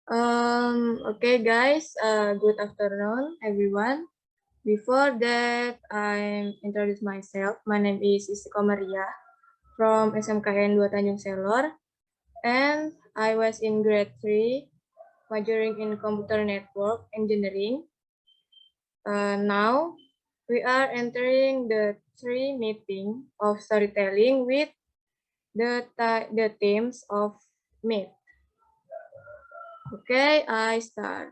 Okay, guys. Good afternoon, everyone. Before that, I introduce myself. My name is Istiqo Maria from SMKN 2 Tanjung Selor, and I was in grade 3, majoring in computer network engineering. Now, we are entering the 3 meeting of storytelling with the themes of myth. Okay, I start.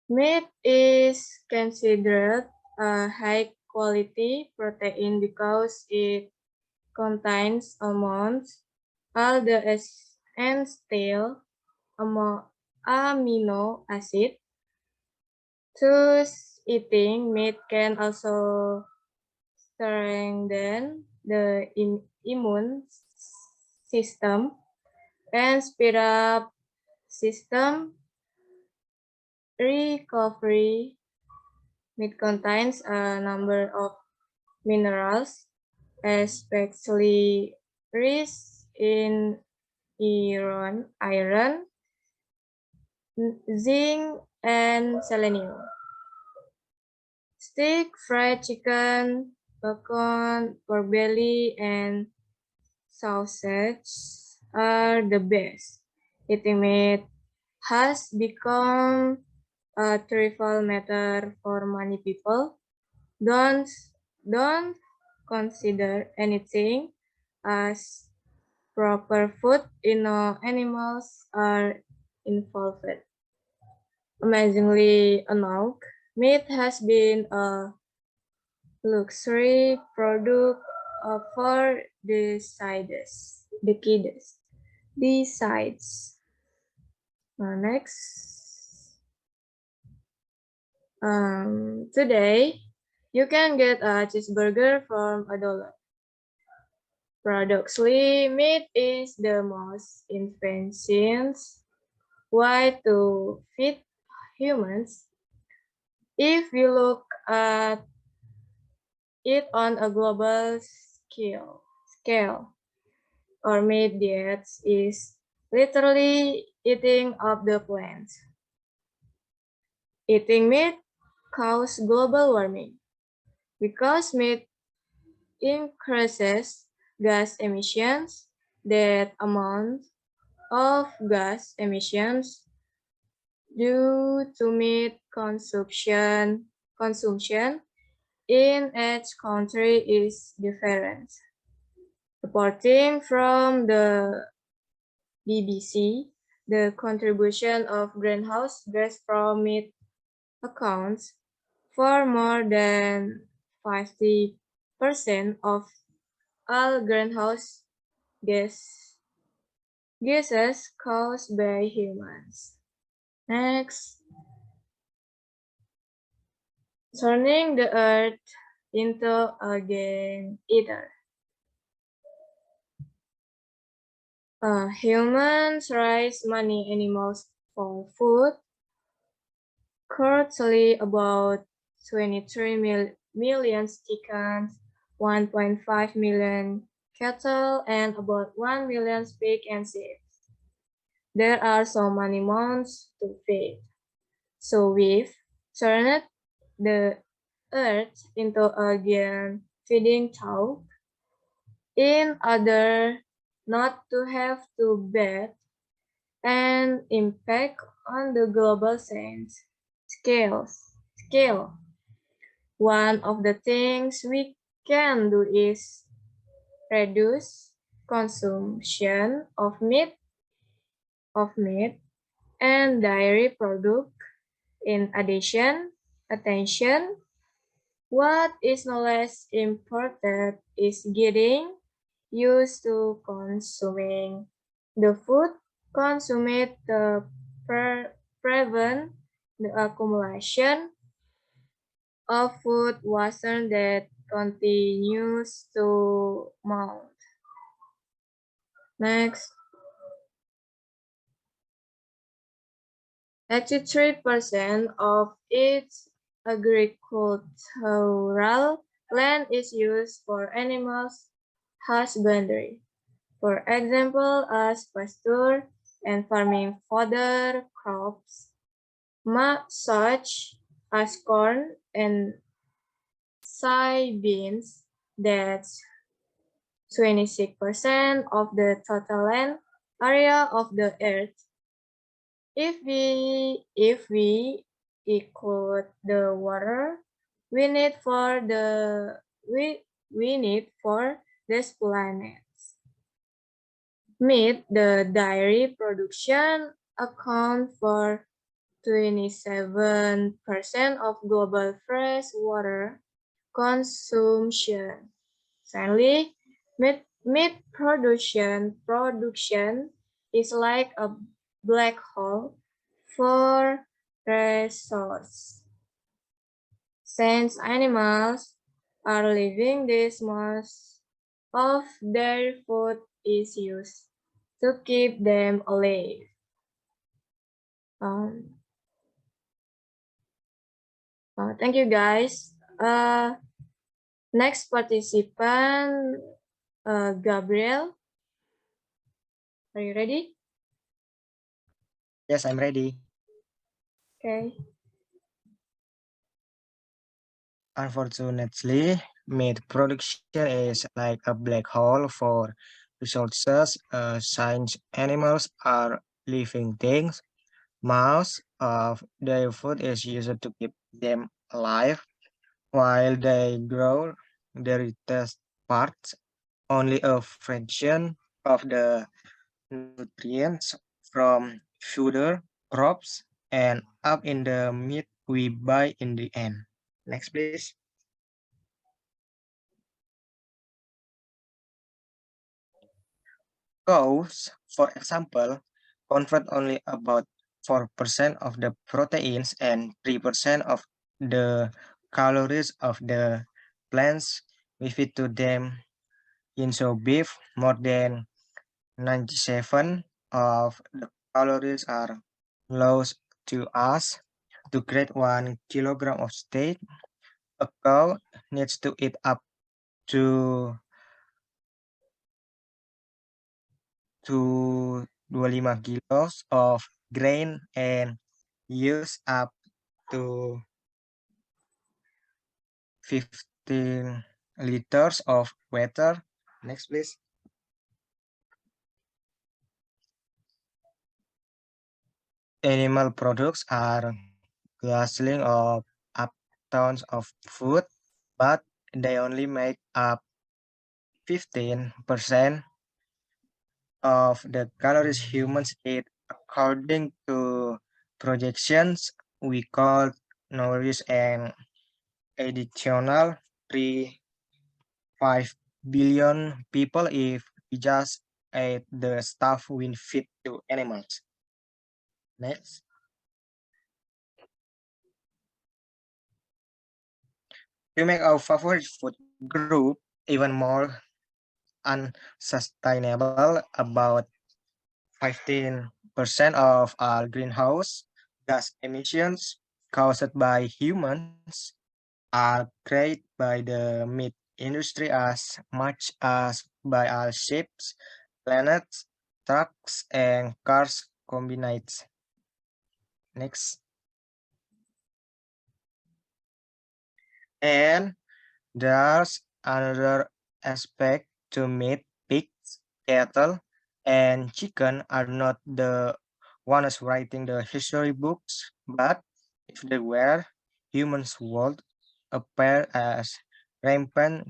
Meat is considered a high-quality protein because it contains amounts all the essential amino acid. Thus, eating meat can also strengthen the immune system and speed up system recovery. Meat contains a number of minerals, especially rich in iron, zinc, and selenium. Steak, fried chicken, bacon, pork belly, and sausage are the best. Eating meat has become a trivial matter for many people. Don't don't consider anything as proper food animals are involved. Amazingly enough, meat has been a luxury product for decades. Besides, next, today you can get a cheeseburger from $1. Paradoxically, meat is the most inefficient way to feed humans. If you look at it on a global scale, our meat diet is literally eating up the planet. Eating meat causes global warming because meat increases gas emissions. That amount of gas emissions due to meat consumption in each country is different. Reporting from the BBC, the contribution of greenhouse gas from meat accounts for more than 50% of all greenhouse gases caused by humans. Next, turning the earth into a game eater. Humans raise many animals for food. Currently, about 23 million chickens, 1.5 million cattle, and about 1 million pigs and sheep. There are so many mouths to feed. So we've turned the earth into a giant feeding trough in order not to have to bet an impact on the global scale. One of the things we can do is reduce consumption of meat and dairy products. In addition, attention, what is no less important is getting used to consuming the food consumed to prevent the accumulation of food waste that continues to mount. Next, 83% of its agricultural land is used for animals husbandry, for example, as pasture and farming fodder crops, such as corn and soybeans. That's 26% of the total land area of the earth. If we include the water we need for we need for this planet. Meat, the dairy production account for 27% of global fresh water consumption. Secondly, meat production is like a black hole for resources. Since animals are living, this most of their food is used to keep them alive. Thank you guys. Next participant, Gabriel. Are you ready? Yes, I'm ready. Okay. Unfortunately, meat production is like a black hole for resources. Since animals are living things, most of their food is used to keep them alive. While they grow their taste parts, only a fraction of the nutrients from fodder, crops, and up in the meat we buy in the end. Next, please. Cows, for example, convert only about 4% of the proteins and 3% of the calories of the plants we feed to them. In so beef, more than 97 of the calories are lost to us. To create 1 kilogram of steak, a cow needs to eat up to 25 kilos of grain and use up to 15 liters of water. Next, please. Animal products are guzzling up tons of food, but they only make up 15% of the calories humans eat. According to projections, we call nourish an additional 3.5 billion people if we just ate the stuff we feed to animals. Next. To make our favorite food group even more unsustainable, about 15% of all greenhouse gas emissions caused by humans are created by the meat industry as much as by all ships, planets, trucks, and cars combined. Next. And there's another aspect to meat. Pigs, cattle, and chicken are not the ones writing the history books, but if they were, humans would appear as rampant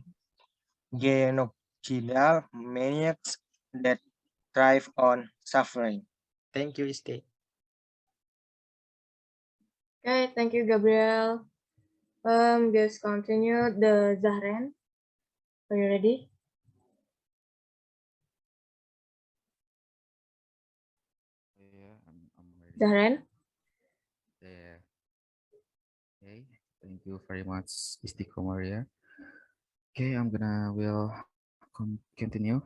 genocidal maniacs that thrive on suffering. Thank you, Steve. Okay, thank you, Gabriel. Just continue the Zahren. Are you ready? Yeah, I'm ready. Zahren? Yeah. Okay. Thank you very much, Istiqomar Maria. Okay, I'm gonna will continue.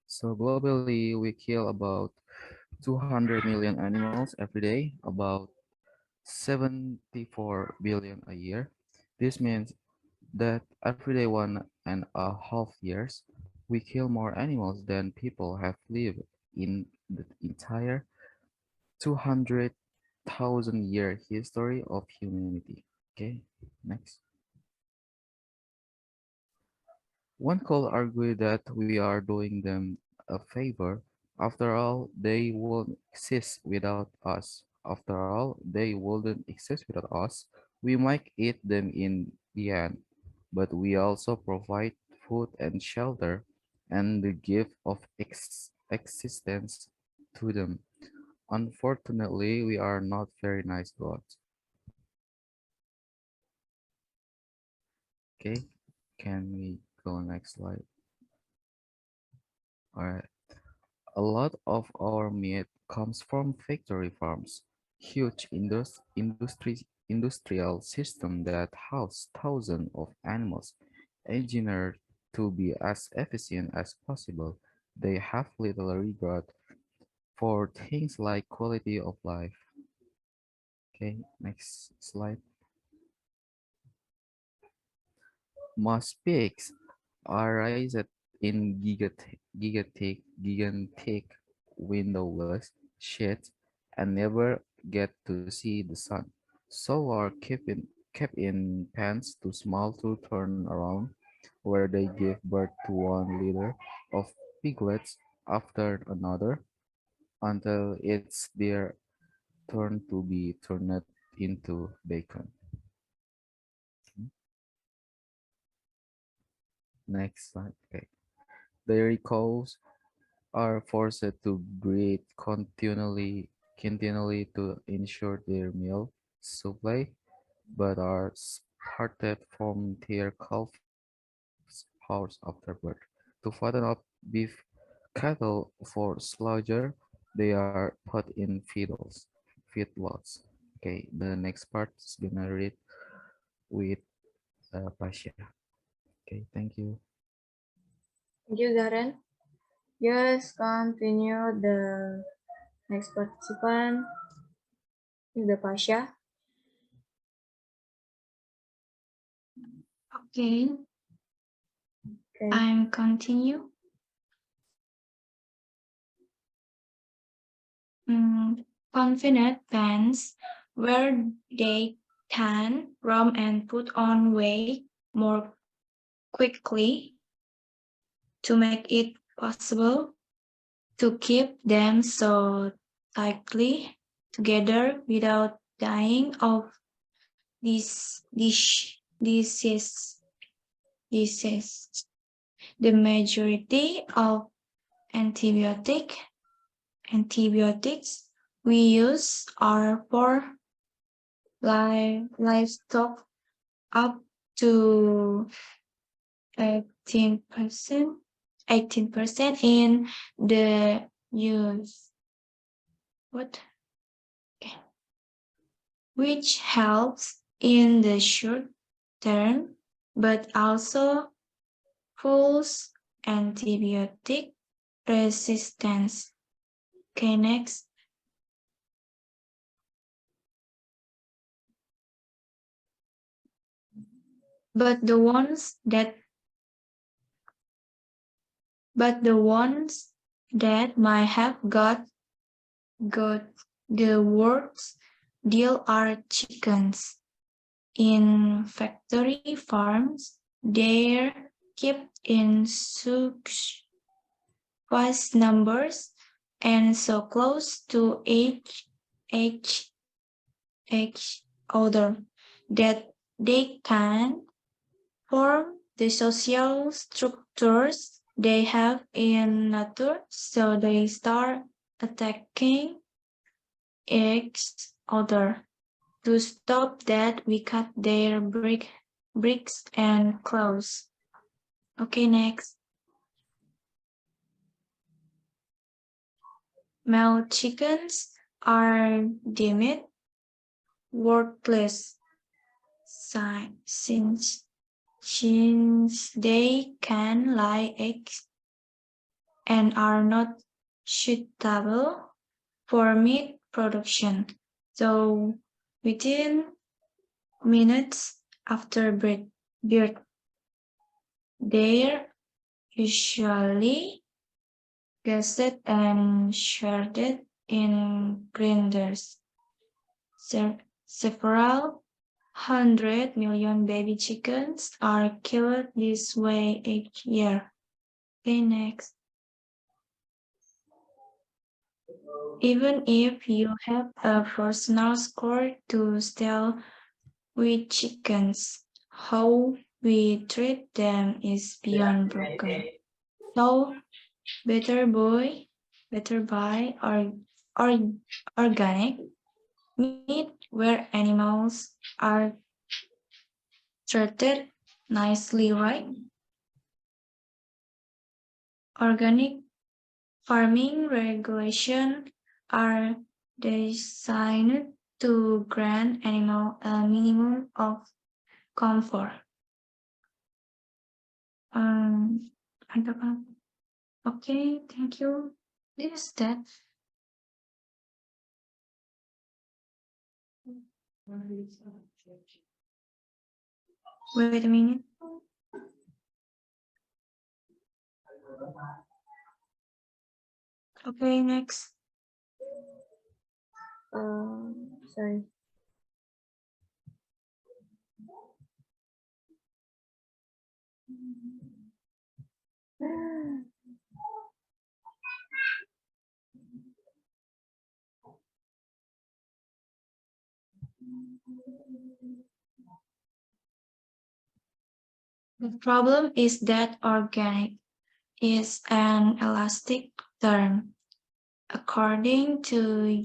So globally, we kill about 200 million animals every day. About 74 billion a year. This means that every day 1.5 years, we kill more animals than people have lived in the entire 200,000-year history of humanity. Okay, next. One could argue that we are doing them a favor. After all, they won't exist without us. After all, they wouldn't exist without us. We might eat them in the end, but we also provide food and shelter and the gift of existence to them. Unfortunately, we are not very nice gods. Okay, can we go next slide? All right. A lot of our meat comes from factory farms, huge industrial systems that house thousands of animals, engineered to be as efficient as possible. They have little regard for things like quality of life. Okay, next slide. Most pigs are raised in gigantic windowless sheds and never get to see the sun, so are kept in pens too small to turn around, where they give birth to one litter of piglets after another until it's their turn to be turned into bacon. Next slide. Okay. Dairy cows are forced to breed continually to ensure their milk supply, but are parted from their calves hours after birth. To fatten up beef cattle for slaughter, they are put in feedlots. Okay, the next part is gonna read with Pasha. Okay, thank you. Thank you, Darren. Just continue the next participant is the Pasha. Okay, Okay. I'm continue. Confident pants where they can run and put on weight more quickly to make it possible to keep them so tightly together without dying of disease. The majority of antibiotics we use are for livestock up to 18% in the use. What? Okay. Which helps in the short term, but also fuels antibiotic resistance. Okay, next. But the ones that might have got the worst deal are chickens. In factory farms, they're kept in such vast numbers and so close to each other that they can form the social structures they have in nature, so they start attacking each other. To stop that, we cut their bricks and claws. Okay, next. Male chickens are deemed worthless since they can lay eggs and are not suitable for meat production. So within minutes after birth. They're usually gassed and shredded in grinders. Several 100 million baby chickens are killed this way each year. Okay, next. Even if you have a personal score to sell with chickens, how we treat them is beyond broken. So, better buy organic meat where animals are treated nicely, right? Organic farming regulations are designed to grant animals a minimum of comfort. Okay, thank you. This is that. Wait a minute. Okay, next. Sorry. The problem is that organic is an elastic term. According to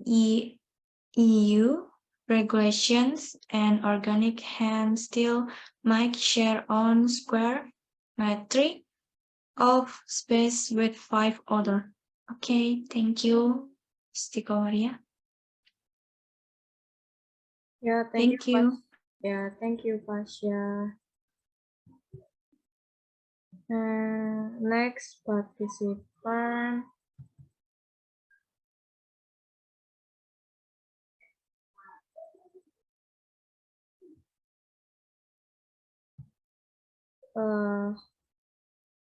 EU regulations, an organic hen still might share on square metric of space with 5 other. Okay, thank you, Stikoria. Yeah, Thank you. Yeah, thank you, Pasha. Next participant.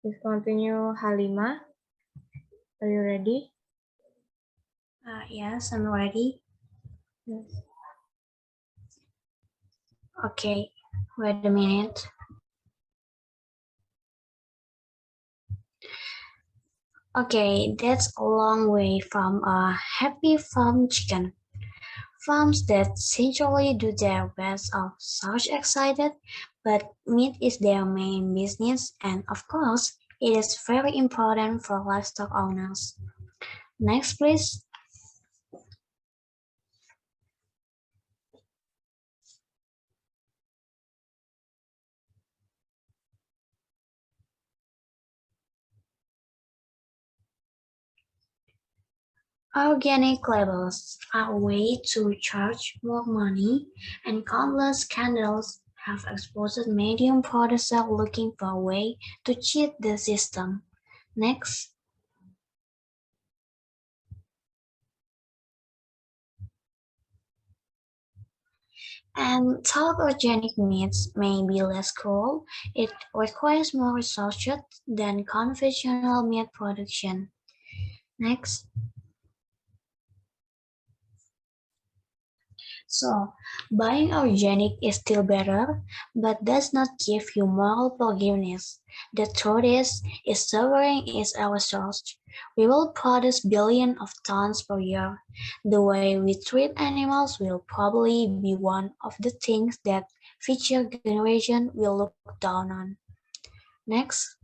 Please continue, Halima. Are you ready? Yes, I'm ready. Yes. Okay, wait a minute. Okay, that's a long way from a happy farm chicken. Farms that essentially do their best are such excited, but meat is their main business, and of course, it is very important for livestock owners. Next, please. Organic labels are a way to charge more money, and countless scandals have exposed medium producers looking for a way to cheat the system. Next. And though organic meats may be less cruel, it requires more resources than conventional meat production. Next. So, buying organic is still better, but does not give you moral forgiveness. The truth is suffering is our source. We will produce billions of tons per year. The way we treat animals will probably be one of the things that future generations will look down on. Next.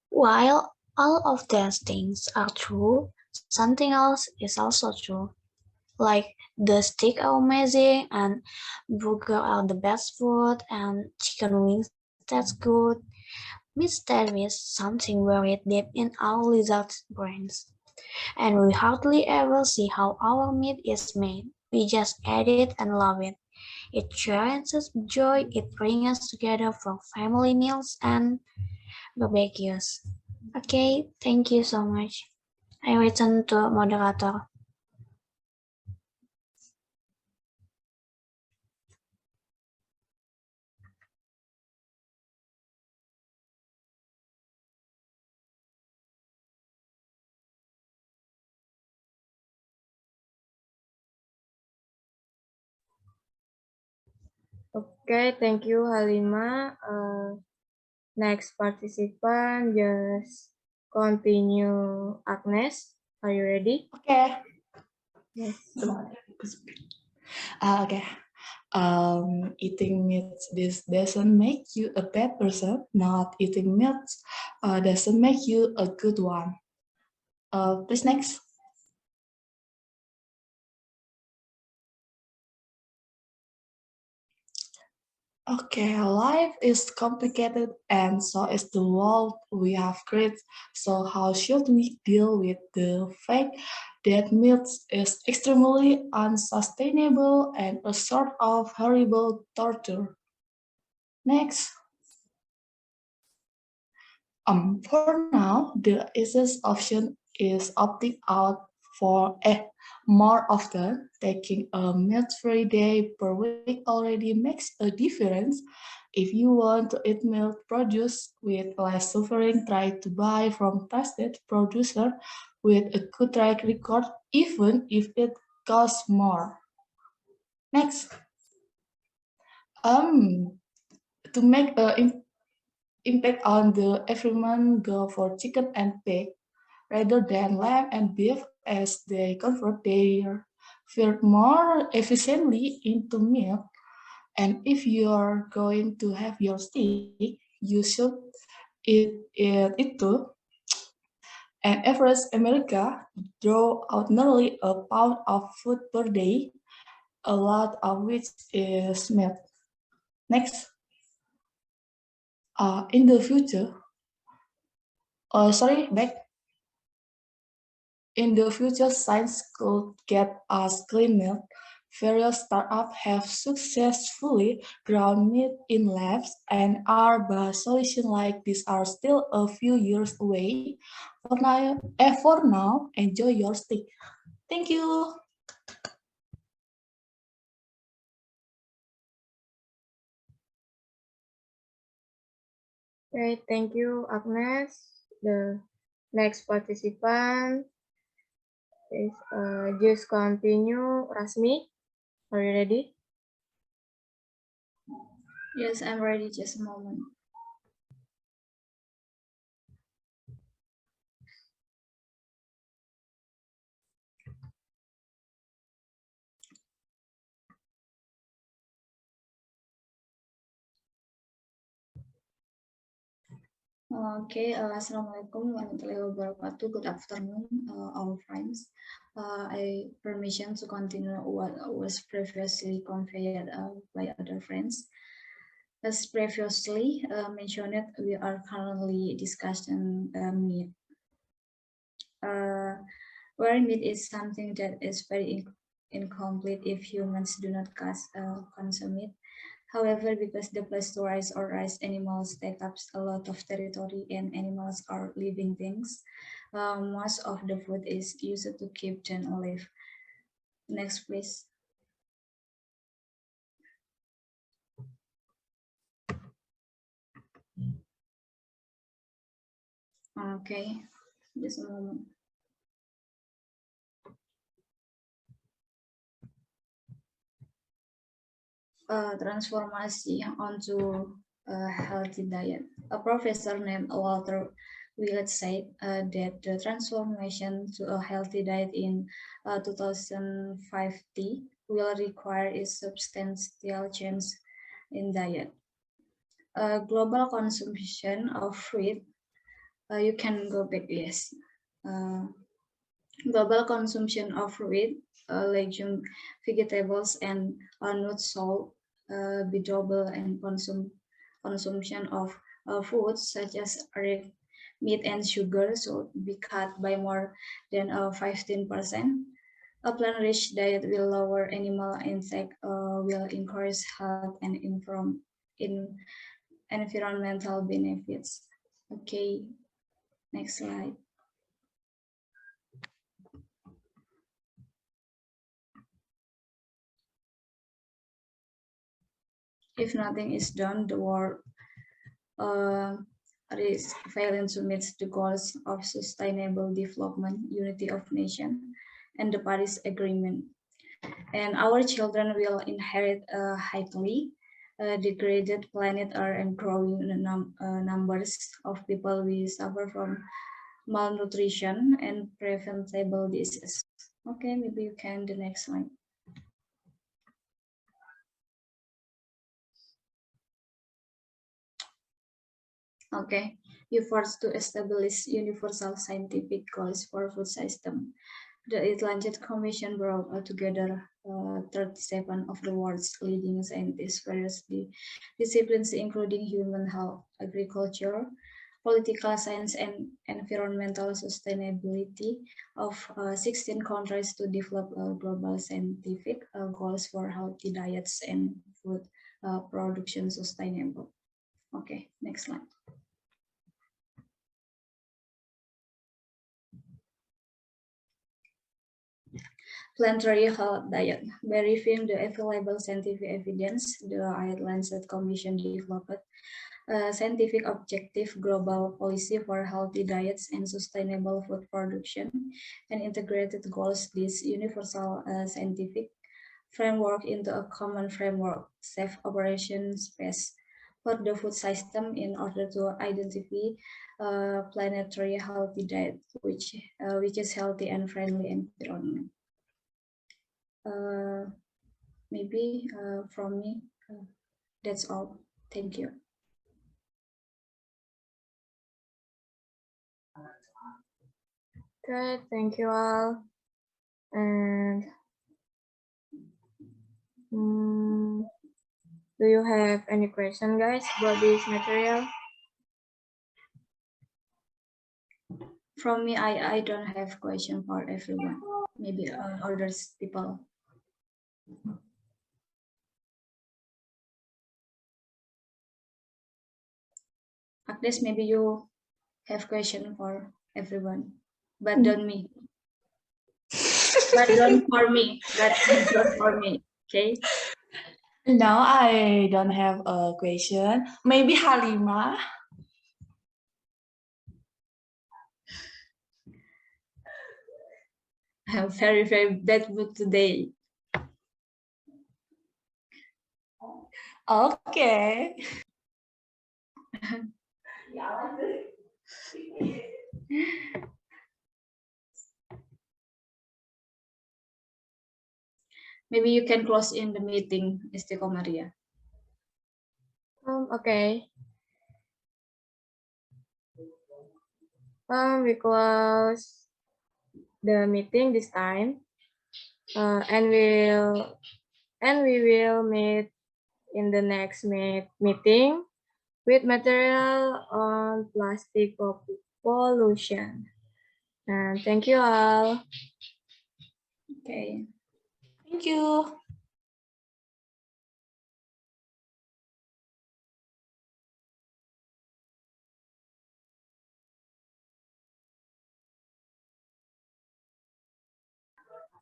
While all of these things are true, something else is also true. Like the steak are amazing and burger are the best food and chicken wings that's good. Meat that is something buried deep in our lizard's brains. And we hardly ever see how our meat is made. We just eat it and love it. It shares us joy, it brings us together for family meals and barbecues. Okay, thank you so much. I return to moderator. Okay, thank you, Halima. Next participant, just continue. Agnes, are you ready? Okay. Yes. Okay. Eating meat this doesn't make you a bad person. Not eating meat doesn't make you a good one. Please next. Okay, life is complicated and so is the world we have created. So how should we deal with the fact that meat is extremely unsustainable and a sort of horrible torture? Next. For now, the easiest option is opting out for more often. Taking a meat-free day per week already makes a difference. If you want to eat milk produced with less suffering, try to buy from trusted producer with a good track record, even if it costs more. Next, to make an impact on the environment, go for chicken and pig rather than lamb and beef as they convert their feed more efficiently into milk. And if you're going to have your steak, you should eat it too. And average America draw out nearly a pound of food per day, a lot of which is meat. Next, in the future, back. In the future, science could get us clean milk. Various startups have successfully grown meat in labs, and our solutions like this are still a few years away. For now, enjoy your steak. Thank you. Okay, thank you, Agnes. The next participant is just continue. Rasmi, are you ready? Yes, I'm ready. Just a moment. Okay, Assalamualaikum warahmatullahi wabarakatuh. Good afternoon, all friends. I permission to continue what was previously conveyed by other friends. As previously mentioned, we are currently discussing meat. Where meat is something that is very incomplete if humans do not consume it. However, because the place to raise or raise animals take up a lot of territory and animals are living things, most of the food is used to keep them alive. Next, please. Okay, just a moment. Transformation onto a healthy diet. A professor named Walter Willett said that the transformation to a healthy diet in 2050 will require a substantial change in diet. Global consumption of fruit, you can go back, yes. Global consumption of fruit, legume, vegetables, and nuts shall be double, and consumption of foods such as red meat and sugar should be cut by more than 15%. A plant-rich diet will lower animal intake, will encourage health and in environmental benefits. Okay, next slide. If nothing is done, the world is failing to meet the goals of sustainable development, unity of nation, and the Paris Agreement. And our children will inherit a highly degraded planet Earth and growing numbers of people will suffer from malnutrition and preventable diseases. Okay, maybe you can the next slide. Okay, efforts to establish universal scientific goals for food system. The Atlantic Commission brought together 37 of the world's leading scientists, various disciplines including human health, agriculture, political science, and environmental sustainability of 16 countries to develop global scientific goals for healthy diets and food production sustainable. Okay, next slide. Planetary health diet. By reviewing the available scientific evidence, the Atlantic Commission developed a scientific objective global policy for healthy diets and sustainable food production and integrated goals. This universal scientific framework into a common framework, safe operation space for the food system in order to identify planetary healthy diet, which is healthy and friendly environment. Maybe from me, that's all. Thank you. Okay, thank you all. And do you have any question, guys, about this material? From me, I don't have question for everyone. Maybe others people. Agnes, maybe you have question for everyone, but don't me. But don't for me. But don't for me. Okay. Now I don't have a question. Maybe Halima. I'm very, very bad mood today. Okay. Maybe you can close in the meeting, Istiqo Maria. Okay. We close the meeting this time, and we will meet in the next meeting with material on plastic pollution. And thank you all. Okay. Thank you.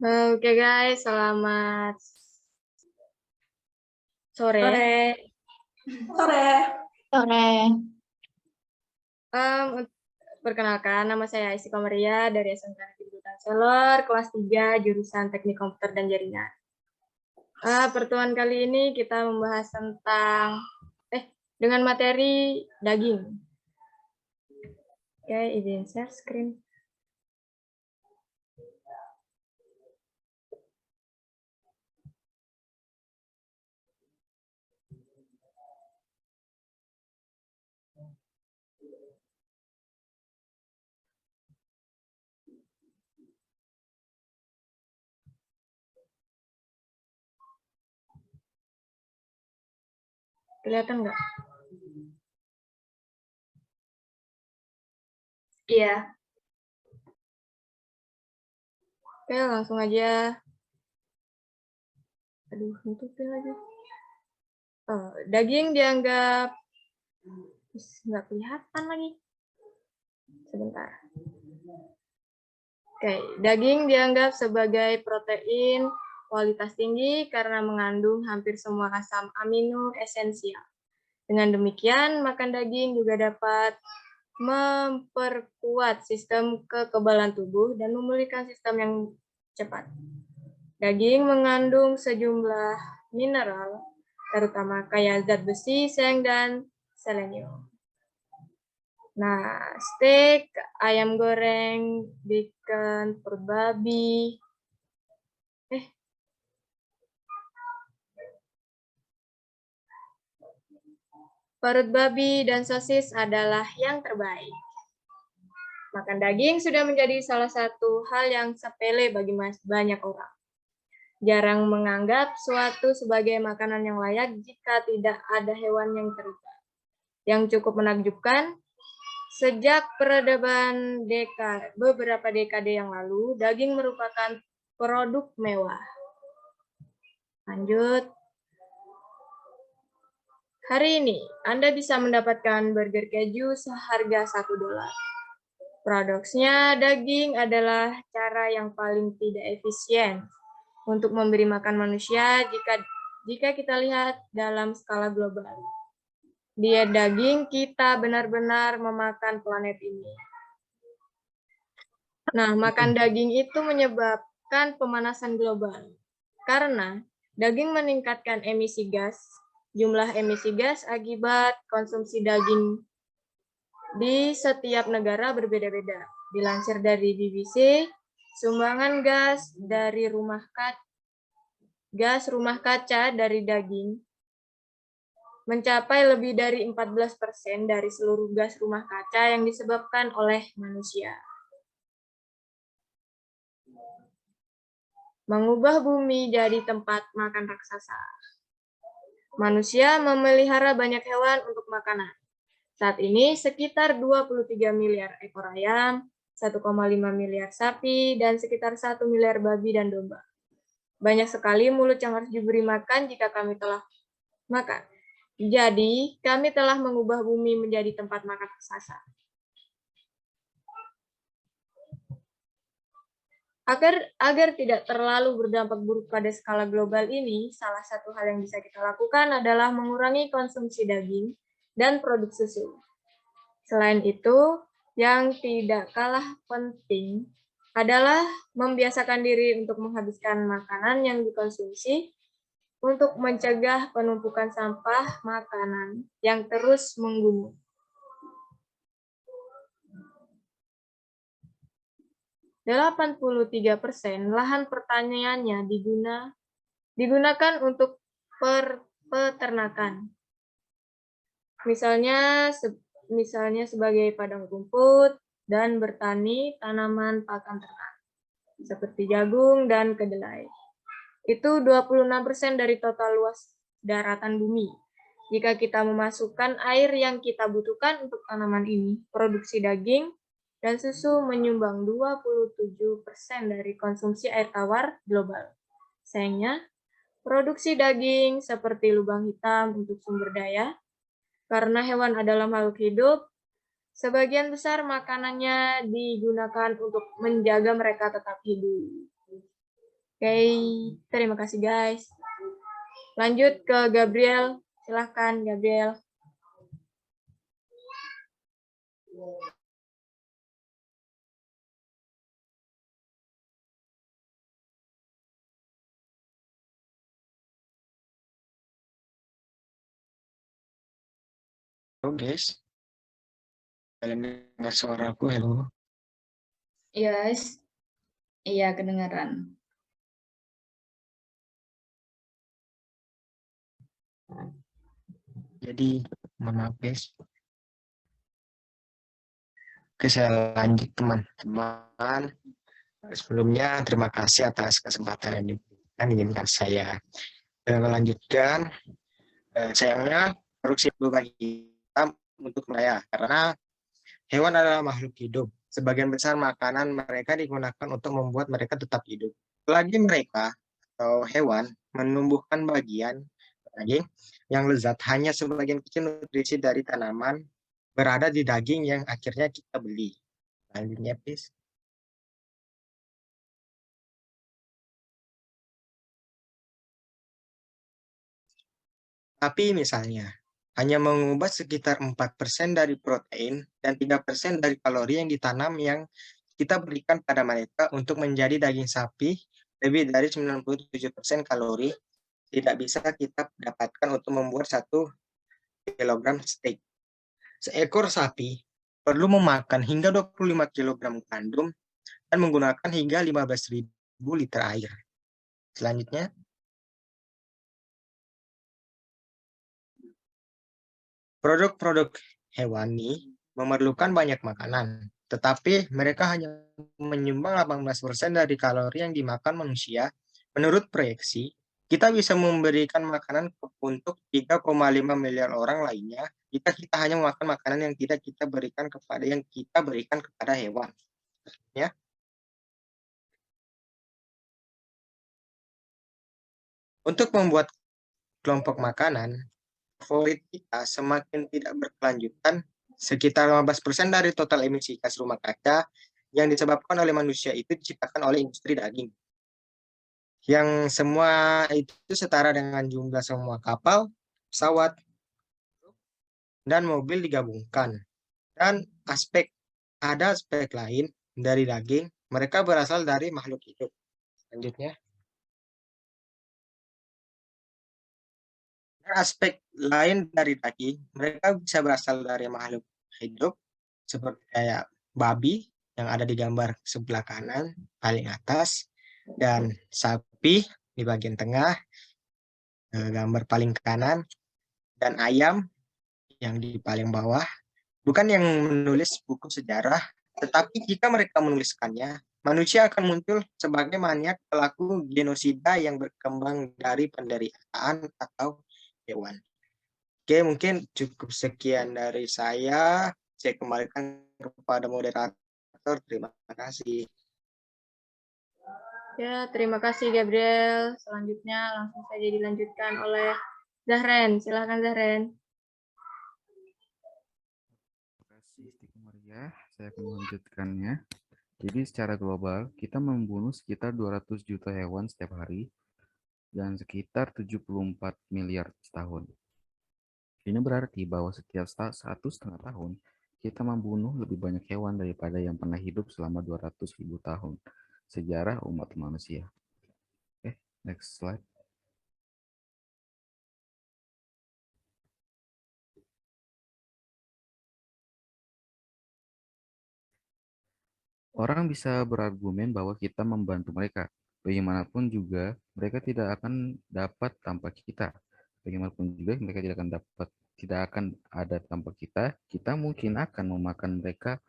Okay guys, selamat sore. Sore. Perkenalkan, nama saya Istiqo Maria dari SMK Negeri Tangsel, kelas 3, jurusan Teknik Komputer dan Jaringan. Pertemuan kali ini kita membahas tentang dengan materi daging. Oke, izin share screen. Kelihatan nggak? Iya. Oke, langsung aja. Aduh, nutupin lagi. Daging dianggap nggak kelihatan lagi. Sebentar. Oke, daging dianggap sebagai protein kualitas tinggi karena mengandung hampir semua asam amino esensial. Dengan demikian, makan daging juga dapat memperkuat sistem kekebalan tubuh dan memulihkan sistem yang cepat. Daging mengandung sejumlah mineral, terutama kaya zat besi, seng, dan selenium. Nah, steak, ayam goreng, bacon, perut babi. Perut babi dan sosis adalah yang terbaik. Makan daging sudah menjadi salah satu hal yang sepele bagi banyak orang. Jarang menganggap suatu sebagai makanan yang layak jika tidak ada hewan yang terlibat. Yang cukup menakjubkan, sejak peradaban beberapa dekade yang lalu, daging merupakan produk mewah. Lanjut. Hari ini, Anda bisa mendapatkan burger keju seharga $1. Produksinya daging adalah cara yang paling tidak efisien untuk memberi makan manusia jika kita lihat dalam skala global. Diet daging kita benar-benar memakan planet ini. Nah, makan daging itu menyebabkan pemanasan global karena daging meningkatkan emisi gas. Jumlah emisi gas akibat konsumsi daging di setiap negara berbeda-beda. Dilansir dari BBC, sumbangan gas rumah kaca dari daging mencapai lebih dari 14% dari seluruh gas rumah kaca yang disebabkan oleh manusia. Mengubah bumi jadi tempat makan raksasa. Manusia memelihara banyak hewan untuk makanan. Saat ini sekitar 23 miliar ekor ayam, 1,5 miliar sapi, dan sekitar 1 miliar babi dan domba. Banyak sekali mulut yang harus diberi makan jika kami telah makan. Jadi, kami telah mengubah bumi menjadi tempat makan raksasa. Agar tidak terlalu berdampak buruk pada skala global ini, salah satu hal yang bisa kita lakukan adalah mengurangi konsumsi daging dan produk susu. Selain itu, yang tidak kalah penting adalah membiasakan diri untuk menghabiskan makanan yang dikonsumsi untuk mencegah penumpukan sampah makanan yang terus menggunung. 83% lahan pertaniannya digunakan untuk peternakan. Misalnya sebagai padang rumput dan bertani tanaman pakan ternak, seperti jagung dan kedelai. Itu 26% dari total luas daratan bumi. Jika kita memasukkan air yang kita butuhkan untuk tanaman ini, produksi daging dan susu menyumbang 27% dari konsumsi air tawar global. Sayangnya, produksi daging seperti lubang hitam untuk sumber daya, karena hewan adalah makhluk hidup, sebagian besar makanannya digunakan untuk menjaga mereka tetap hidup. Oke, terima kasih guys. Lanjut ke Gabriel. Silahkan Gabriel. Halo guys, kalian dengar suaraku? Halo. Yes, iya kedengaran. Jadi, mohon maaf guys. Oke, saya lanjut teman-teman. Sebelumnya, terima kasih atas kesempatan yang diberikan saya melanjutkan. Sayangnya, produksi lubang hitam untuk Maya, karena hewan adalah makhluk hidup. Sebagian besar makanan mereka digunakan untuk membuat mereka tetap hidup. Selagi mereka atau hewan menumbuhkan bagian daging yang lezat, hanya sebagian kecil nutrisi dari tanaman berada di daging yang akhirnya kita beli. Lanjutnya, please. Tapi misalnya, hanya mengubah sekitar 4% dari protein dan 3% dari kalori yang ditanam yang kita berikan pada mereka untuk menjadi daging sapi, lebih dari 97% kalori tidak bisa kita dapatkan untuk membuat 1 kilogram steak. Seekor sapi perlu memakan hingga 25 kilogram gandum dan menggunakan hingga 15.000 liter air. Selanjutnya, produk-produk hewani memerlukan banyak makanan, tetapi mereka hanya menyumbang 18% dari kalori yang dimakan manusia. Menurut proyeksi, kita bisa memberikan makanan untuk 3,5 miliar orang lainnya jika kita hanya memakan makanan yang tidak kita berikan kepada hewan. Ya. Untuk membuat kelompok makanan favorit kita semakin tidak berkelanjutan, sekitar 15% dari total emisi gas rumah kaca yang disebabkan oleh manusia itu diciptakan oleh industri daging. Yang semua itu setara dengan jumlah semua kapal, pesawat, dan mobil digabungkan. Dan ada aspek lain dari daging, mereka berasal dari makhluk hidup. Selanjutnya. Aspek lain dari daging, mereka bisa berasal dari makhluk hidup seperti kayak babi yang ada di gambar sebelah kanan paling atas, dan sapi di bagian tengah gambar paling kanan, dan ayam yang di paling bawah. Bukan yang menulis buku sejarah, tetapi jika mereka menuliskannya, manusia akan muncul sebagai maniak pelaku genosida yang berkembang dari penderitaan atau hewan. Oke, mungkin cukup sekian dari saya. Saya kembalikan kepada moderator. Terima kasih. Ya, terima kasih Gabriel. Selanjutnya langsung saja dilanjutkan oleh Zahren. Silakan Zahren. Terima kasih Tiko Maria. Saya akan melanjutkannya. Jadi secara global, kita membunuh sekitar 200 juta hewan setiap hari dan sekitar 74 miliar setahun. Ini berarti bahwa setiap 1,5 tahun, kita membunuh lebih banyak hewan daripada yang pernah hidup selama 200.000 tahun sejarah umat manusia. Oke, next slide. Orang bisa berargumen bahwa kita membantu mereka. Bagaimanapun juga, mereka tidak akan dapat tanpa kita. Bagaimanapun juga, mereka tidak akan ada tanpa kita. Kita mungkin akan memakan mereka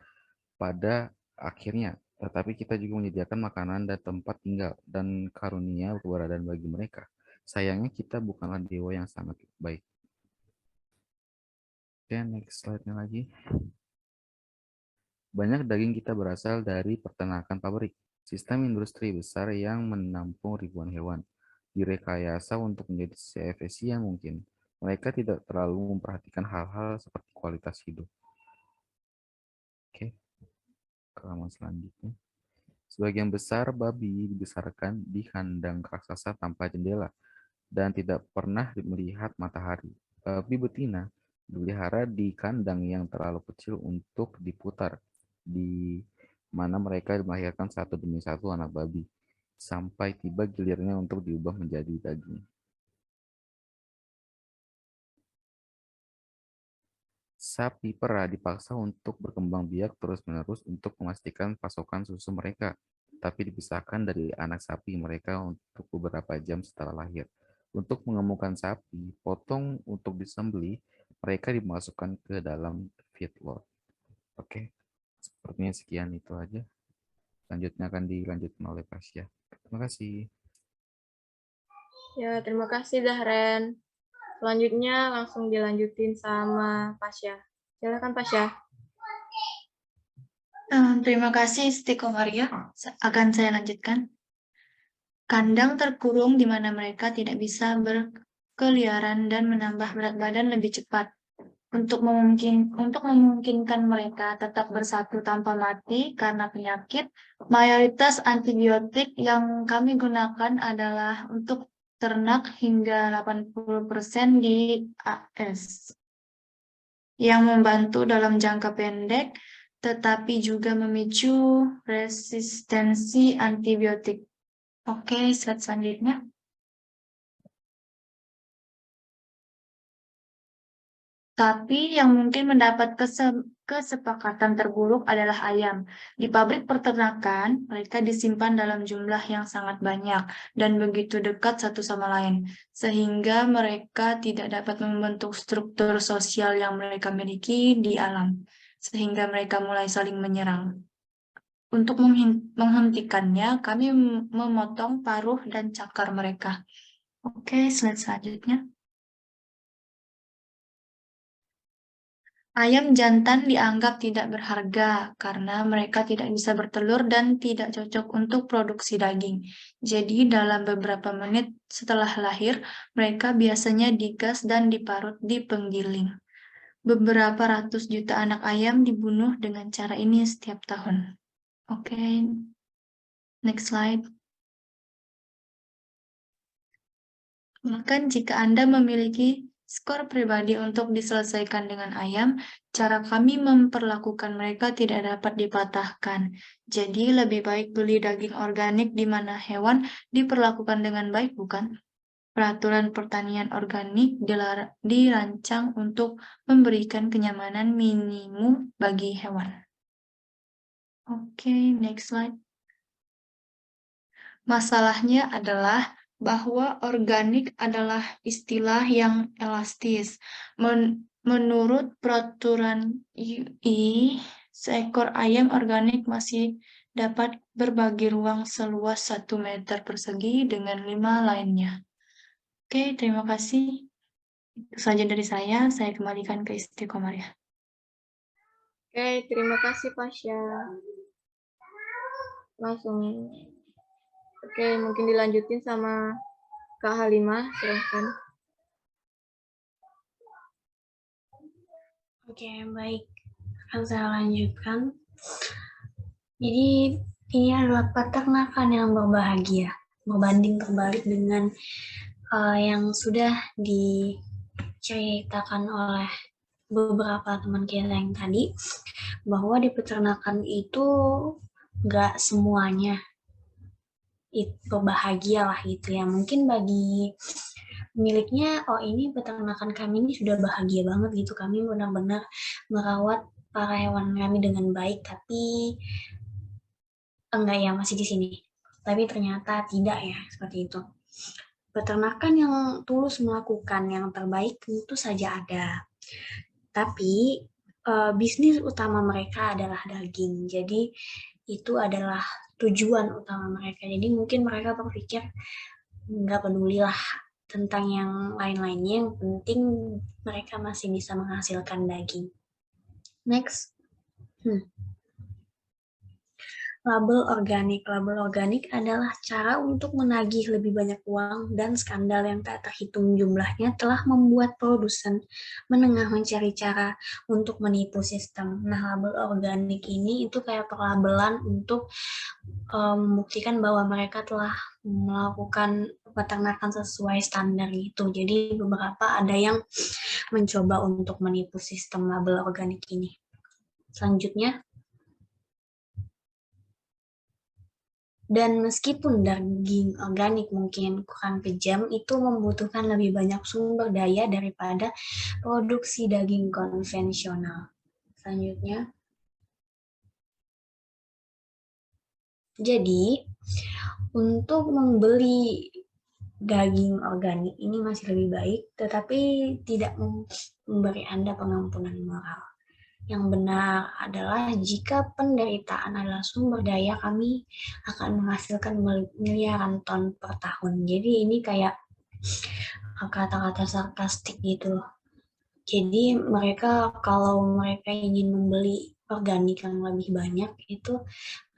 pada akhirnya, tetapi kita juga menyediakan makanan dan tempat tinggal dan karunia keberadaan bagi mereka. Sayangnya kita bukanlah dewa yang sangat baik. Oke, next slide-nya lagi. Banyak daging kita berasal dari peternakan pabrik, sistem industri besar yang menampung ribuan hewan, direkayasa untuk menjadi seefisien mungkin. Mereka tidak terlalu memperhatikan hal-hal seperti kualitas hidup. Oke, ke halaman selanjutnya. Sebagian besar babi dibesarkan di kandang raksasa tanpa jendela dan tidak pernah melihat matahari. Babi betina dipelihara di kandang yang terlalu kecil untuk diputar, di mana mereka melahirkan satu demi satu anak babi, sampai tiba gilirnya untuk diubah menjadi daging. Sapi perah dipaksa untuk berkembang biak terus-menerus untuk memastikan pasokan susu mereka, tapi dipisahkan dari anak sapi mereka untuk beberapa jam setelah lahir. Untuk mengemukan sapi, potong untuk disembelih, mereka dimasukkan ke dalam feedlot. Oke, sepertinya sekian itu aja. Selanjutnya akan dilanjutkan oleh Pasya. Terima kasih. Ya, terima kasih Zahren. Selanjutnya langsung dilanjutin sama Pasya. Silakan Pasya. Terima kasih Stiko Maria. Akan saya lanjutkan. Kandang terkurung di mana mereka tidak bisa berkeliaran dan menambah berat badan lebih cepat. Untuk memungkinkan mereka tetap bersatu tanpa mati karena penyakit, mayoritas antibiotik yang kami gunakan adalah untuk ternak hingga 80% di AS, yang membantu dalam jangka pendek, tetapi juga memicu resistensi antibiotik. Oke, slide selanjutnya. Tapi yang mungkin mendapat kesepakatan terburuk adalah ayam. Di pabrik peternakan, mereka disimpan dalam jumlah yang sangat banyak dan begitu dekat satu sama lain, sehingga mereka tidak dapat membentuk struktur sosial yang mereka miliki di alam, sehingga mereka mulai saling menyerang. Untuk menghentikannya, kami memotong paruh dan cakar mereka. Oke, slide selanjutnya. Ayam jantan dianggap tidak berharga karena mereka tidak bisa bertelur dan tidak cocok untuk produksi daging. Jadi dalam beberapa menit setelah lahir, mereka biasanya digas dan diparut di penggiling. Beberapa ratus juta anak ayam dibunuh dengan cara ini setiap tahun. Oke, next slide. Bahkan jika Anda memiliki skor pribadi untuk diselesaikan dengan ayam, cara kami memperlakukan mereka tidak dapat dipatahkan. Jadi lebih baik beli daging organik di mana hewan diperlakukan dengan baik, bukan? Peraturan pertanian organik dirancang untuk memberikan kenyamanan minimum bagi hewan. Oke, next slide. Masalahnya adalah bahwa organik adalah istilah yang elastis. Menurut peraturan UI, seekor ayam organik masih dapat berbagi ruang seluas 1 meter persegi dengan 5 lainnya. Oke, terima kasih. Itu saja dari saya kembalikan ke Istiqomah. Oke, terima kasih Pasha. Langsung. Oke, mungkin dilanjutin sama Kak Halimah, silahkan. Oke, baik. Akan saya lanjutkan. Jadi, ini adalah peternakan yang berbahagia, berbanding terbalik dengan yang sudah diceritakan oleh beberapa teman kita yang tadi, bahwa di peternakan itu nggak semuanya itu bahagia lah gitu ya. Mungkin bagi miliknya, oh ini peternakan kami ini sudah bahagia banget gitu, kami benar-benar merawat para hewan kami dengan baik, tapi enggak ya, masih di sini. Tapi ternyata tidak ya, seperti itu. Peternakan yang tulus melakukan yang terbaik tentu saja ada, tapi bisnis utama mereka adalah daging. Jadi itu adalah tujuan utama mereka. Jadi mungkin mereka berpikir nggak pedulilah tentang yang lain-lainnya, yang penting mereka masih bisa menghasilkan daging. Next. Label organik. Label organik adalah cara untuk menagih lebih banyak uang, dan skandal yang tak terhitung jumlahnya telah membuat produsen menengah mencari cara untuk menipu sistem. Nah, label organik ini itu kayak pelabelan untuk membuktikan bahwa mereka telah melakukan peternakan sesuai standar itu. Jadi beberapa ada yang mencoba untuk menipu sistem label organik ini. Selanjutnya, dan meskipun daging organik mungkin kurang kejam, itu membutuhkan lebih banyak sumber daya daripada produksi daging konvensional. Selanjutnya, jadi untuk membeli daging organik ini masih lebih baik, tetapi tidak memberi Anda pengampunan moral. Yang benar adalah jika penderitaan adalah sumber daya, kami akan menghasilkan miliaran ton per tahun. Jadi ini kayak kata-kata sarkastik gitu. Jadi mereka, kalau mereka ingin membeli organik yang lebih banyak, itu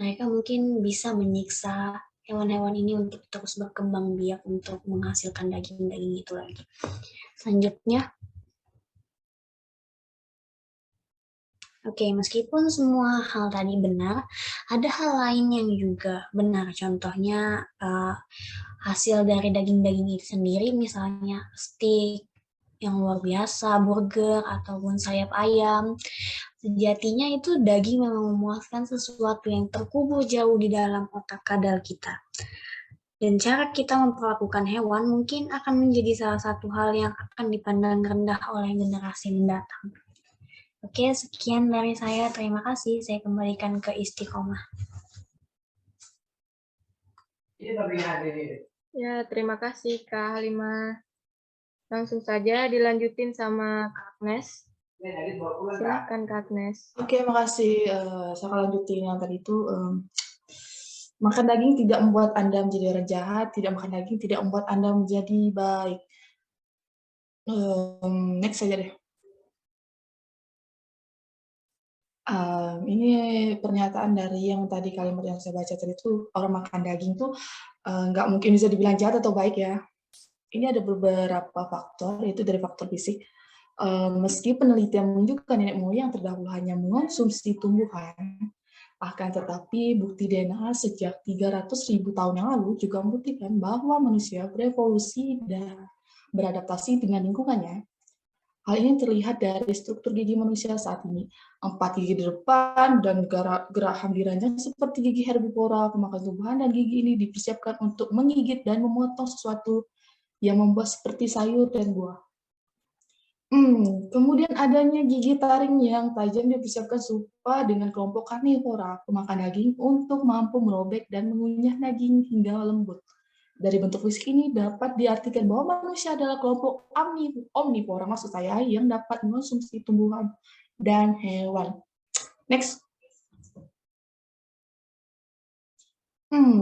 mereka mungkin bisa menyiksa hewan-hewan ini untuk terus berkembang biak untuk menghasilkan daging-daging itu lagi. Selanjutnya, oke, meskipun semua hal tadi benar, Ada hal lain yang juga benar, contohnya hasil dari daging-daging itu sendiri, misalnya steak yang luar biasa, burger, ataupun sayap ayam. Sejatinya itu daging memang memuaskan sesuatu yang terkubur jauh di dalam otak kadal kita. Dan cara kita memperlakukan hewan mungkin akan menjadi salah satu hal yang akan dipandang rendah oleh generasi mendatang. Oke, sekian dari saya. Terima kasih. Saya kembalikan ke Istiqomah. Ya, terima kasih Kak Halimah. Langsung saja dilanjutin sama Kak Agnes. Silahkan Kak Agnes. Oke, makasih. Saya akan lanjutin yang tadi itu. Makan daging tidak membuat Anda menjadi orang jahat, tidak makan daging tidak membuat Anda menjadi baik. Next saja deh. Ini pernyataan dari yang tadi kalimat yang saya baca tadi itu, orang makan daging tuh nggak mungkin bisa dibilang jahat atau baik ya. Ini ada beberapa faktor, yaitu dari faktor fisik. Meski penelitian menunjukkan nenek moyang terdahulu hanya mengonsumsi tumbuhan, akan tetapi bukti DNA sejak 300.000 tahun yang lalu juga membuktikan bahwa manusia berevolusi dan beradaptasi dengan lingkungannya. Hal ini terlihat dari struktur gigi manusia saat ini. 4 gigi di depan dan gerak hamdirannya seperti gigi herbivora, pemakan tumbuhan, dan gigi ini dipersiapkan untuk menggigit dan memotong sesuatu yang membuat seperti sayur dan buah. Kemudian adanya gigi taring yang tajam dipersiapkan serupa dengan kelompok karnivora, pemakan daging, untuk mampu merobek dan mengunyah daging hingga lembut. Dari bentuk fisik ini dapat diartikan bahwa manusia adalah kelompok omnivora, maksud saya, yang dapat mengonsumsi tumbuhan dan hewan. Next.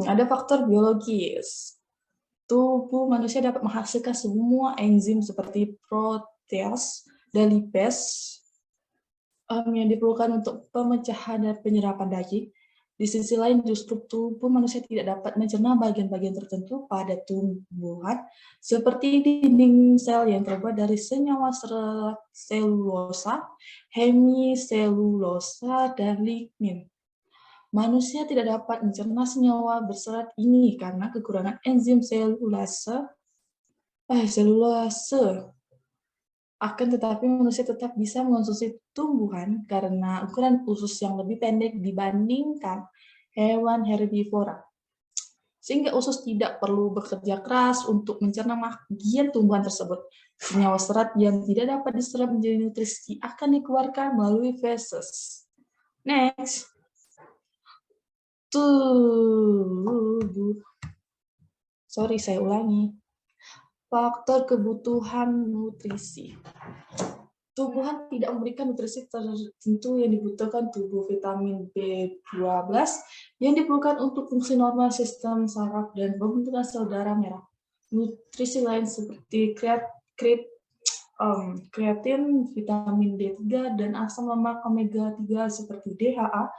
Ada faktor biologis. Tubuh manusia dapat menghasilkan semua enzim seperti protease dan lipase yang diperlukan untuk pemecahan dan penyerapan daging. Di sisi lain, justru tubuh manusia tidak dapat mencerna bagian-bagian tertentu pada tumbuhan, seperti dinding sel yang terbuat dari senyawa serat selulosa, hemiselulosa, dan lignin. Manusia tidak dapat mencerna senyawa berserat ini karena kekurangan enzim selulase. Akan tetapi manusia tetap bisa mengonsumsi tumbuhan karena ukuran usus yang lebih pendek dibandingkan hewan herbivora. Sehingga usus tidak perlu bekerja keras untuk mencerna bagian tumbuhan tersebut. Senyawa serat yang tidak dapat diserap menjadi nutrisi akan dikeluarkan melalui feses. Next. Saya ulangi. Faktor kebutuhan nutrisi. Tumbuhan tidak memberikan nutrisi tertentu yang dibutuhkan tubuh. Vitamin B12 yang diperlukan untuk fungsi normal sistem saraf dan pembentukan sel darah merah. Nutrisi lain seperti kreatin, vitamin D3, dan asam lemak omega 3 seperti DHA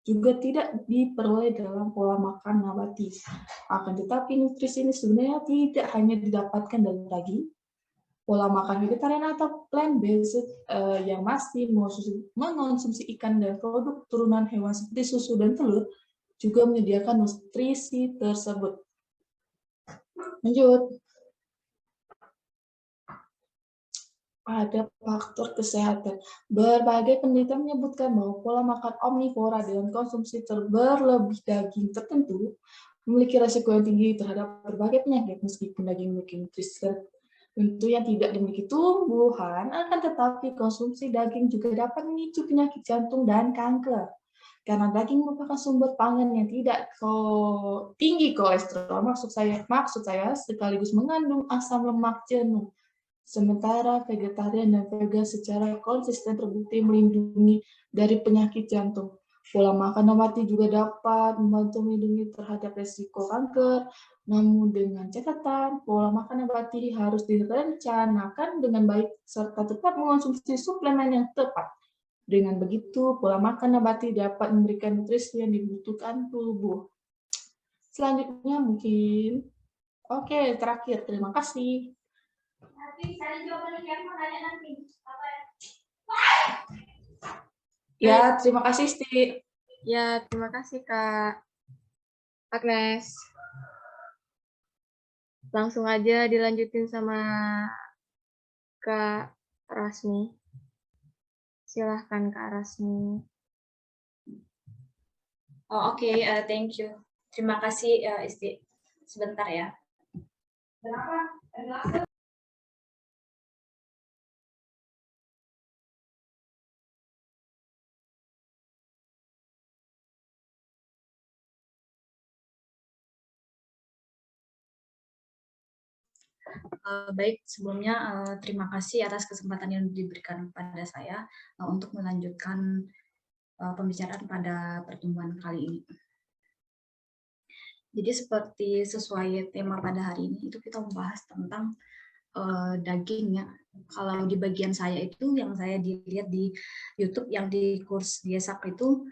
juga tidak diperoleh dalam pola makan nabati. Akan tetapi nutrisi ini sebenarnya tidak hanya didapatkan dari daging. Pola makan vegetarian atau plant-based yang masih mengonsumsi ikan dan produk turunan hewan seperti susu dan telur juga menyediakan nutrisi tersebut. Lanjut. Ada faktor kesehatan. Berbagai penelitian menyebutkan bahwa pola makan omnivora dengan konsumsi berlebih daging tertentu memiliki resiko yang tinggi terhadap berbagai penyakit. Meskipun daging memiliki nutrisi tertentu yang tidak dimiliki tumbuhan, akan tetapi konsumsi daging juga dapat memicu penyakit jantung dan kanker. Karena daging merupakan sumber pangan yang tidak tinggi kolesterol, maksud saya sekaligus mengandung asam lemak jenuh. Sementara vegetarian dan vegan secara konsisten terbukti melindungi dari penyakit jantung. Pola makan nabati juga dapat membantu melindungi terhadap risiko kanker, namun dengan catatan pola makan nabati harus direncanakan dengan baik serta tetap mengonsumsi suplemen yang tepat. Dengan begitu, pola makan nabati dapat memberikan nutrisi yang dibutuhkan tubuh. Selanjutnya mungkin, terakhir, terima kasih. Ya, terima kasih, Sti. Ya, terima kasih Kak Agnes. Langsung aja dilanjutin sama Kak Rasmi. Silahkan Kak Rasmi. Oh, oke, thank you. Terima kasih, Isti. Sebentar ya. Baik, sebelumnya terima kasih atas kesempatan yang diberikan kepada saya untuk melanjutkan pembicaraan pada pertemuan kali ini. Jadi seperti sesuai tema pada hari ini, itu kita membahas tentang daging ya. Kalau di bagian saya itu, yang saya dilihat di YouTube, yang di kurs GESAK itu,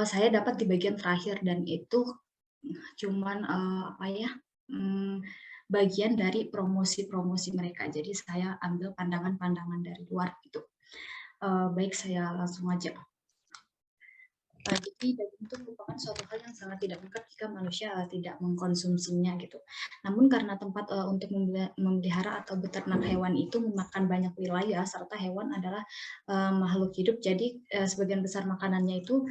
saya dapat di bagian terakhir, dan itu cuman bagian dari promosi-promosi mereka. Jadi saya ambil pandangan-pandangan dari luar gitu. Baik, saya langsung aja. Jadi daging itu merupakan suatu hal yang sangat tidak dekat jika manusia tidak mengkonsumsinya gitu. Namun karena tempat untuk memelihara atau beternak hewan itu memakan banyak wilayah, serta hewan adalah makhluk hidup, jadi sebagian besar makanannya itu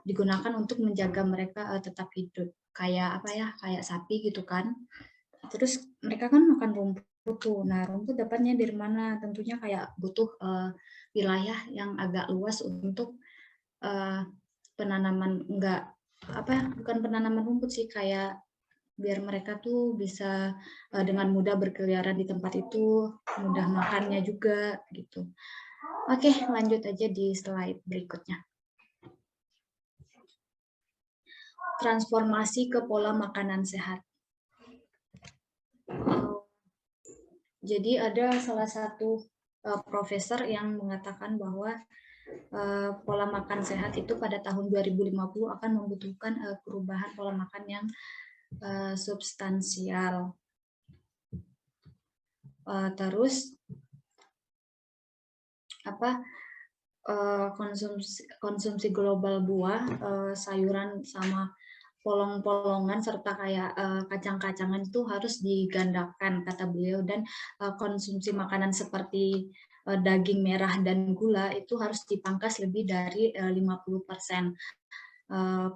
digunakan untuk menjaga mereka tetap hidup. Kayak kayak sapi gitu kan. Terus mereka kan makan rumput tuh. Nah, rumput dapatnya dari mana? Tentunya kayak butuh wilayah yang agak luas untuk penanaman, bukan penanaman rumput sih, kayak biar mereka tuh bisa dengan mudah berkeliaran di tempat itu, mudah makannya juga gitu. Oke, lanjut aja di slide berikutnya. Transformasi ke pola makanan sehat. Jadi ada salah satu profesor yang mengatakan bahwa pola makan sehat itu pada tahun 2050 akan membutuhkan perubahan pola makan yang substansial. Terus konsumsi global buah, sayuran sama polong-polongan serta kayak kacang-kacangan itu harus digandakan, kata beliau, dan konsumsi makanan seperti daging merah dan gula itu harus dipangkas lebih dari 50%.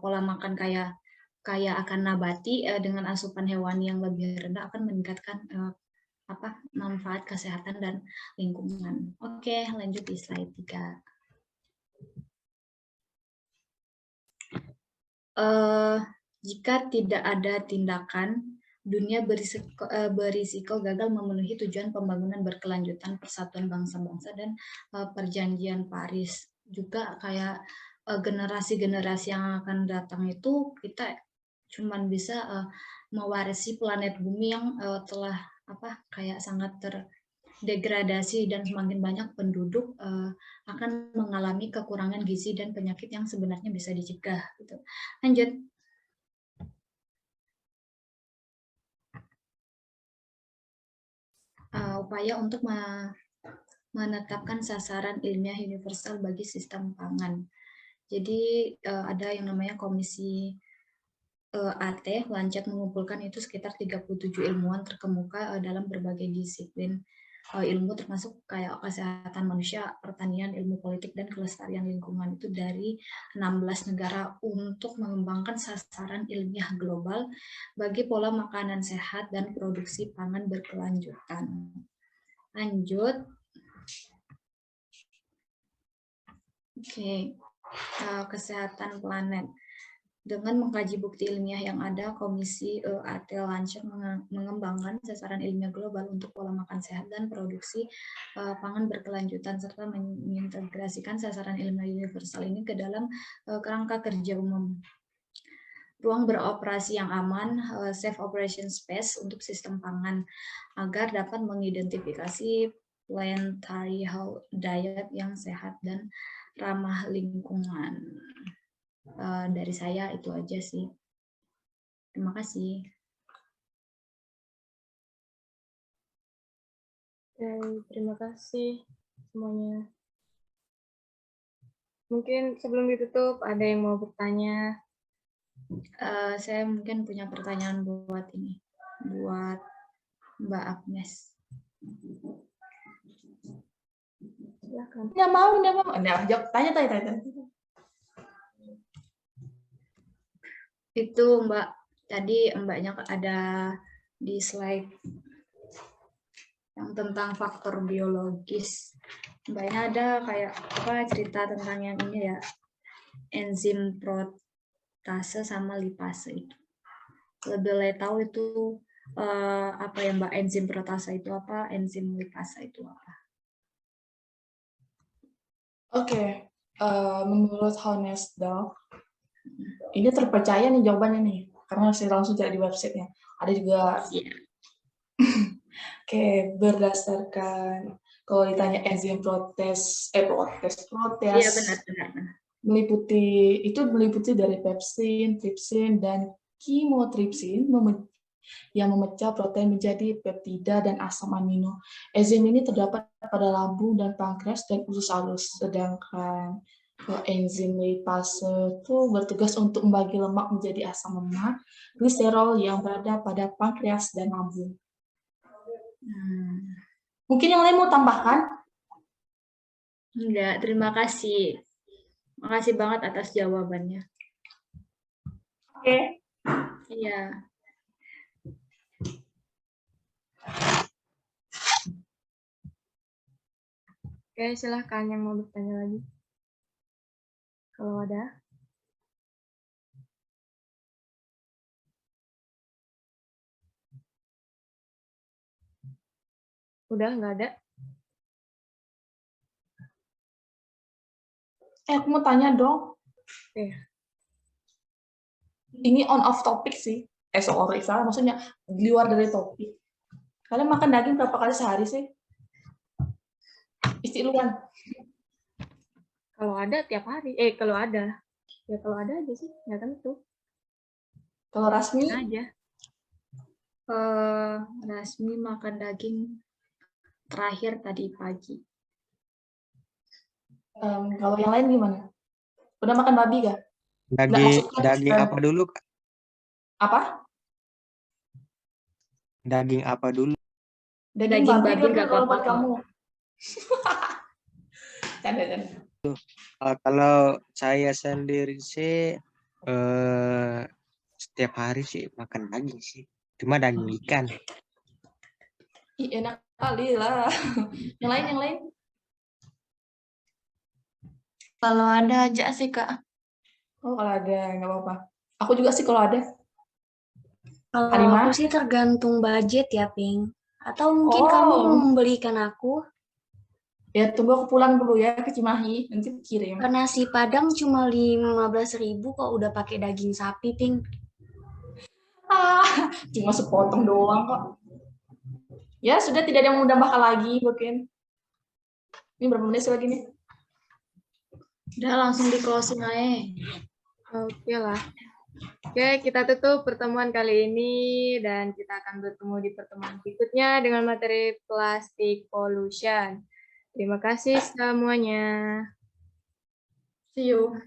Pola makan kaya akan nabati dengan asupan hewani yang lebih rendah akan meningkatkan manfaat kesehatan dan lingkungan. Oke, lanjut di slide 3. Jika tidak ada tindakan, dunia berisiko gagal memenuhi tujuan pembangunan berkelanjutan, persatuan bangsa-bangsa, dan perjanjian Paris. Juga kayak generasi-generasi yang akan datang itu kita cuman bisa mewarisi planet bumi yang telah kayak sangat terdegradasi, dan semakin banyak penduduk akan mengalami kekurangan gizi dan penyakit yang sebenarnya bisa dicegah gitu. Lanjut. Upaya untuk menetapkan sasaran ilmiah universal bagi sistem pangan. Jadi ada yang namanya Komisi AT, Lancet mengumpulkan itu sekitar 37 ilmuwan terkemuka dalam berbagai disiplin ilmu, termasuk kayak kesehatan manusia, pertanian, ilmu politik, dan kelestarian lingkungan itu dari 16 negara untuk mengembangkan sasaran ilmiah global bagi pola makanan sehat dan produksi pangan berkelanjutan. Lanjut. Oke, kesehatan planet. Dengan mengkaji bukti ilmiah yang ada, Komisi AT Lancet mengembangkan sasaran ilmiah global untuk pola makan sehat dan produksi pangan berkelanjutan, serta mengintegrasikan sasaran ilmiah universal ini ke dalam kerangka kerja umum. Ruang beroperasi yang aman, safe operation space untuk sistem pangan, agar dapat mengidentifikasi planetary diet yang sehat dan ramah lingkungan. Dari saya itu aja sih. Terima kasih. Terima kasih semuanya. Mungkin sebelum ditutup ada yang mau bertanya? Saya mungkin punya pertanyaan buat Mbak Agnes. Silakan. Nggak mau. Nah, jawab, tanya. Itu Mbak, tadi Mbaknya ada di slide yang tentang faktor biologis. Mbaknya ada kayak cerita tentang yang ini ya, enzim protase sama lipase itu. Lebih tahu itu apa ya Mbak, enzim protase itu apa, enzim lipase itu apa? Oke, menurut Honest Dog, ini terpercaya nih jawabannya nih, karena saya langsung cari di websitenya. Ada juga. Oke, berdasarkan kalau ditanya enzim protes, Iya benar. meliputi dari pepsin, tripsin, dan kimotripsin yang memecah protein menjadi peptida dan asam amino. Enzim ini terdapat pada lambung dan pankreas dan usus halus, sedangkan enzim lipase itu bertugas untuk membagi lemak menjadi asam lemak, gliserol yang berada pada pankreas dan lambung. Mungkin yang lain mau tambahkan? Enggak, terima kasih. Makasih banget atas jawabannya. Oke. Iya. Oke, silahkan yang mau bertanya lagi. Kalau ada. Udah, nggak ada? Aku mau tanya dong. Oke. Ini on off topic sih. Sorry, salah. Maksudnya di luar dari topik. Kalian makan daging berapa kali sehari sih? Istiluan. Kalau ada tiap hari. Kalau ada. Ya kalau ada aja sih, nggak tentu. Kalau Rasmi? Aja. Rasmi makan daging terakhir tadi pagi. Kalau yang lain gimana? Udah makan babi kah? Daging apa dulu, Kak? Apa? Daging apa dulu? Daging babi nggak apa-apa buat kamu. Canda. Kalau saya sendiri sih setiap hari sih makan daging sih. Cuma daging ikan. Ih, enak kali lah. Yang lain? Kalau ada aja sih, Kak. Oh, kalau ada nggak apa-apa. Aku juga sih kalau ada. Kalau Halimah? aku sih tergantung budget ya, Ping. Atau mungkin kamu mau membelikan aku? Ya, tunggu aku pulang dulu ya ke Cimahi. Nanti kirim. Nasi Padang cuma 15.000 kok udah pakai daging sapi, Ping. Cuma sepotong doang kok. Ya, sudah tidak ada yang mau tambahkan lagi mungkin. Ini berapa menit lagi nih? Udah langsung di closing aja. Oke lah. Oke, kita tutup pertemuan kali ini dan kita akan bertemu di pertemuan berikutnya dengan materi plastic pollution. Terima kasih semuanya. See you.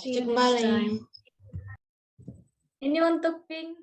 See you next time. Ini untuk Pink.